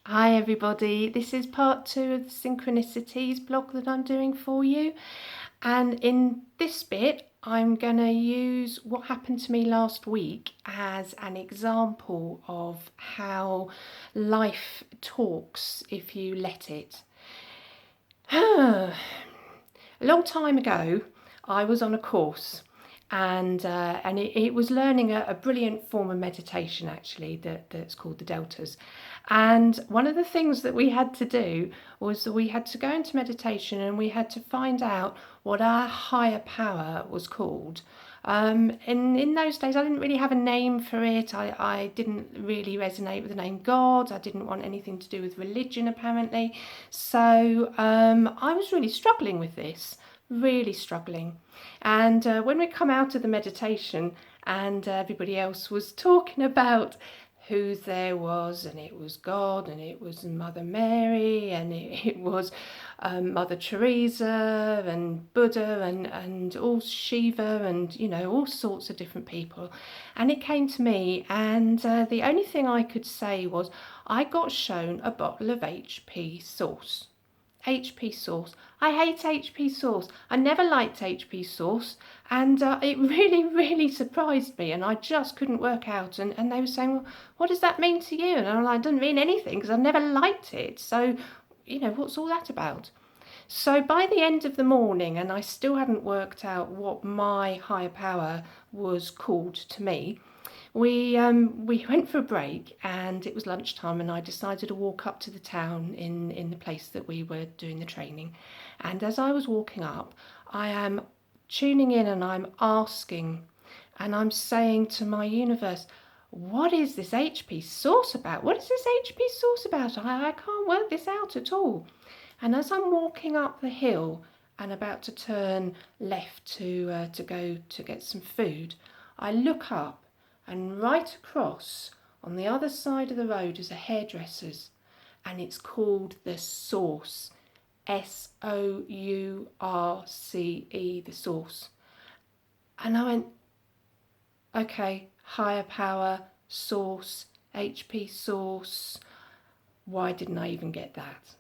Hi everybody, this is part 2 of the Synchronicities blog that I'm doing for you, and in this bit I'm going to use what happened to me last week as an example of how life talks if you let it. A long time ago I was on a course and it was learning a brilliant form of meditation actually that's called the deltas. And one of the things that we had to do was that we had to go into meditation and we had to find out what our higher power was called. And in those days I didn't really have a name for it. I didn't really resonate with the name God. I didn't want anything to do with religion apparently. So I was really struggling with this, really struggling. And when we come out of the meditation and everybody else was talking about who there was, and it was God, and it was Mother Mary, and it was Mother Teresa, and Buddha, and all Shiva, and all sorts of different people. And it came to me, and the only thing I could say was I got shown a bottle of HP sauce. HP sauce. I hate HP sauce. I never liked HP sauce, and it really surprised me, and I just couldn't work out. And they were saying, well, what does that mean to you? And I'm like, it doesn't mean anything because I've never liked it. So, what's all that about? So by the end of the morning, and I still hadn't worked out what my higher power was called to me, we went for a break and it was lunchtime, and I decided to walk up to the town in the place that we were doing the training. And as I was walking up, I am tuning in and I'm asking and I'm saying to my universe, what is this HP source about? What is this HP source about? I can't work this out at all. And as I'm walking up the hill and about to turn left to go to get some food, I look up, and right across on the other side of the road is a hairdresser's, and it's called the Source. Source, the Source. And I went, okay, higher power, source, HP source. Why didn't I even get that?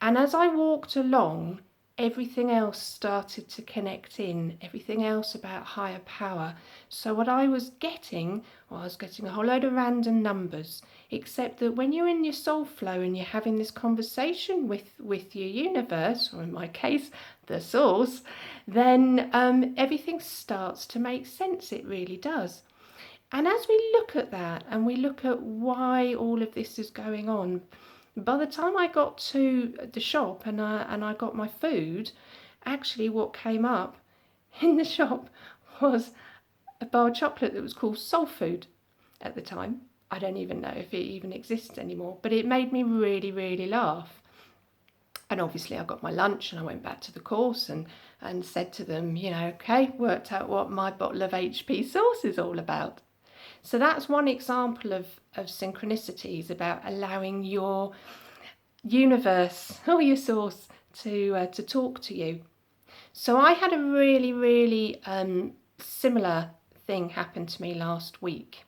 And as I walked along, everything else started to connect in, everything else about higher power. So what I was getting a whole load of random numbers, except that when you're in your soul flow and you're having this conversation with your universe, or in my case, the source, then everything starts to make sense. It really does. And as we look at that and we look at why all of this is going on, by the time I got to the shop and I got my food, actually what came up in the shop was a bar of chocolate that was called soul food at the time. I don't even know if it even exists anymore, but it made me really laugh. And obviously I got my lunch and I went back to the course and said to them, okay, worked out what my bottle of HP sauce is all about. So that's one example of synchronicities, about allowing your universe or your source to talk to you. So I had a really similar thing happen to me last week,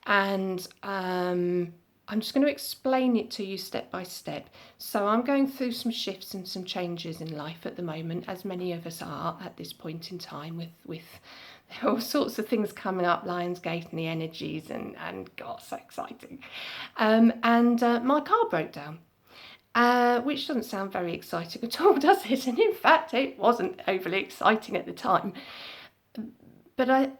and I'm just going to explain it to you step by step. So I'm going through some shifts and some changes in life at the moment, as many of us are at this point in time, with all sorts of things coming up, Lionsgate and the energies, and God, so exciting. And my car broke down, which doesn't sound very exciting at all, does it? And in fact, it wasn't overly exciting at the time. But I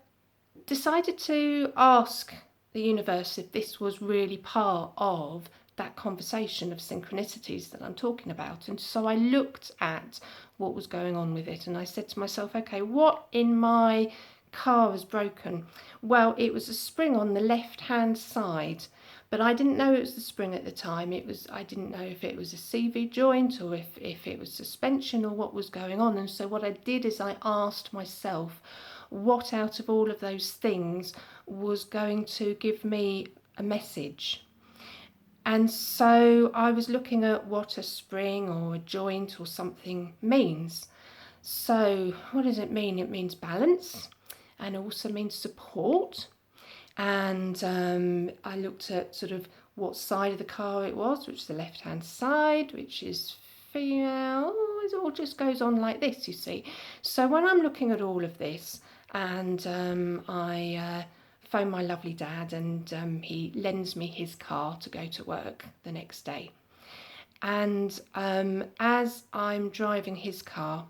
decided to ask the universe if this was really part of that conversation of synchronicities that I'm talking about. And so I looked at what was going on with it, and I said to myself, okay, what in my car was broken? Well, it was a spring on the left hand side, but I didn't know it was the spring at the time. I didn't know if it was a CV joint or if it was suspension or what was going on. And so what I did is I asked myself, what out of all of those things was going to give me a message? And so I was looking at what a spring or a joint or something means. So what does it mean? It means balance, and also means support. And I looked at sort of what side of the car it was, which is the left-hand side, which is female. Oh, it all just goes on like this, you see. So when I'm looking at all of this, and I phone my lovely dad, and he lends me his car to go to work the next day. And as I'm driving his car,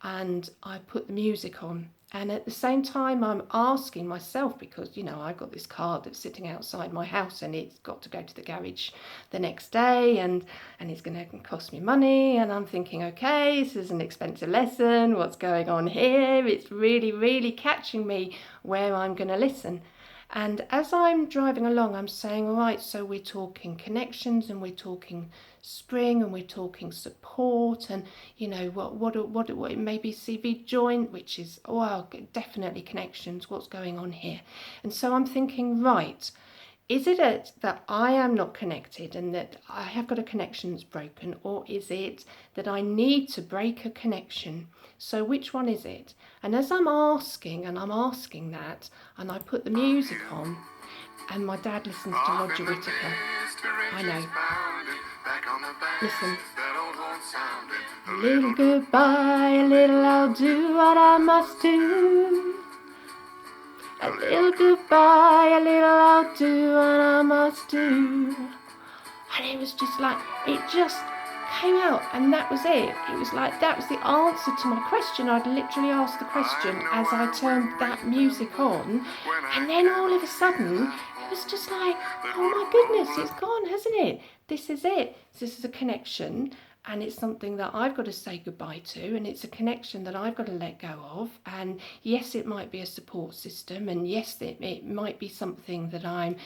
and I put the music on, and at the same time I'm asking myself, because I've got this car that's sitting outside my house and it's got to go to the garage the next day, and it's going to cost me money, and I'm thinking, okay, this is an expensive lesson, what's going on here? It's really catching me where I'm going to listen. And as I'm driving along, I'm saying, all right, so we're talking connections, and we're talking spring, and we're talking support, and what it may be, CV joint, which is, well, definitely connections, what's going on here. And so I'm thinking, right, is it that I am not connected and that I have got a connection that's broken, or is it that I need to break a connection? So which one is it? And as I'm asking that, and I put the music on, and my dad listens to Roger Whittaker. I know. Listen. A little goodbye, a little I'll do what I must do. A little goodbye, a little I'll do what I must do. And it was just like, it just came out, and that was it. It was like, that was the answer to my question. I'd literally asked the question as I turned that music on, and then all of a sudden, it was just like, oh my goodness, it's gone, hasn't it? This is it. This is a connection, and it's something that I've got to say goodbye to, and it's a connection that I've got to let go of. And yes, it might be a support system, and yes, it might be something that I'm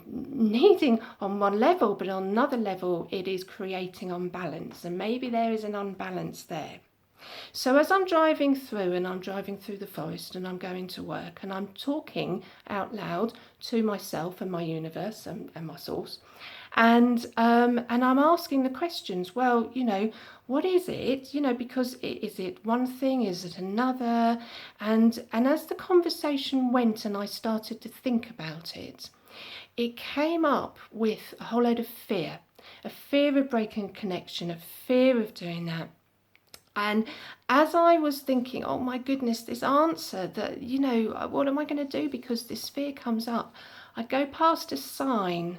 needing on one level, but on another level it is creating unbalance, and maybe there is an unbalance there. So as I'm driving through, and I'm driving through the forest, and I'm going to work, and I'm talking out loud to myself and my universe and my source, and I'm asking the questions. Well, what is it? Because is it one thing? Is it another? And as the conversation went, and I started to think about it, it came up with a whole load of fear, a fear of breaking connection, a fear of doing that. And as I was thinking, oh my goodness, this answer that, what am I going to do? Because this fear comes up. I go past a sign,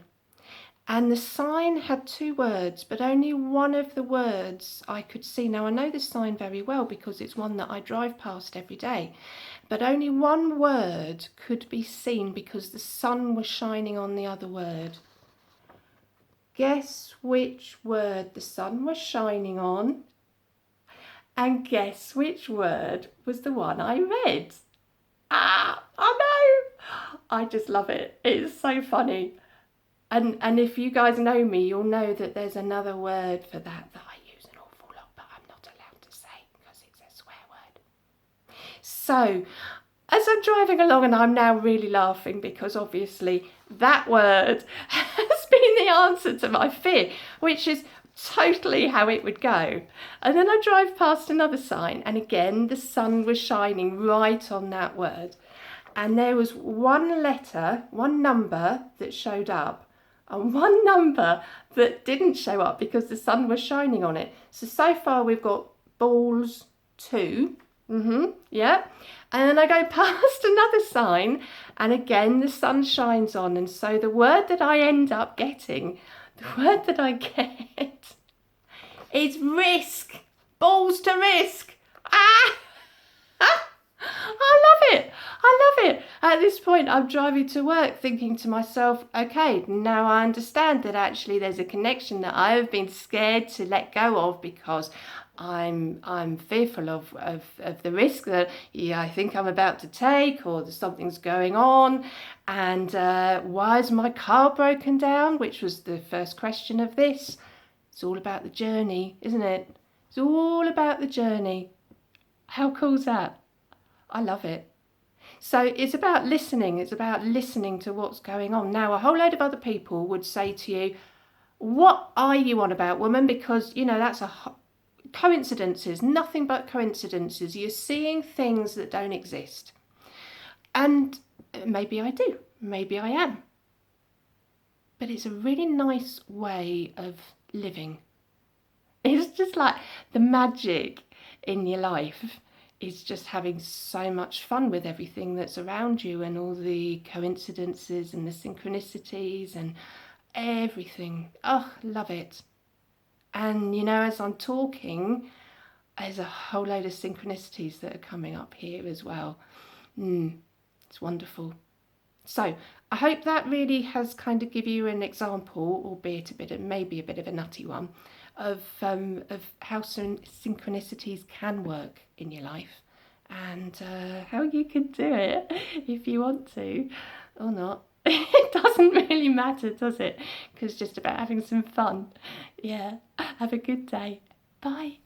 and the sign had two words, but only one of the words I could see. Now, I know this sign very well because it's one that I drive past every day, but only one word could be seen because the sun was shining on the other word. Guess which word the sun was shining on? And guess which word was the one I read? I know! I just love it. It's so funny. And if you guys know me, you'll know that there's another word for that I use an awful lot, but I'm not allowed to say because it's a swear word. So, as I'm driving along, and I'm now really laughing because obviously that word has been the answer to my fear, which is totally how it would go. And then I drive past another sign, and again the sun was shining right on that word, and there was one letter, one number that showed up, and one number that didn't show up because the sun was shining on it. So far we've got balls 2. Yeah. And then I go past another sign, and again the sun shines on, and so the word that I end up getting, the word that I get is risk. Balls to risk. I love it. I love it. At this point, I'm driving to work thinking to myself, okay, now I understand that actually there's a connection that I have been scared to let go of because I'm fearful of the risk that I think I'm about to take, or that something's going on. And why is my car broken down? Which was the first question of this. It's all about the journey, isn't it? It's all about the journey. How cool's that? I love it. So it's about listening. It's about listening to what's going on. Now, a whole load of other people would say to you, what are you on about, woman? Because, that's coincidences, nothing but coincidences. You're seeing things that don't exist. And maybe I do. Maybe I am. but it's a really nice way of living. It's just like the magic in your life is just having so much fun with everything that's around you and all the coincidences and the synchronicities and everything. Oh, love it. And you know, as I'm talking, there's a whole load of synchronicities that are coming up here as well. It's wonderful. So I hope that really has kind of give you an example, albeit maybe a bit of a nutty one, of how synchronicities can work in your life and how you can do it if you want to or not. It doesn't really matter, does it? Because it's just about having some fun. Yeah. Have a good day. Bye.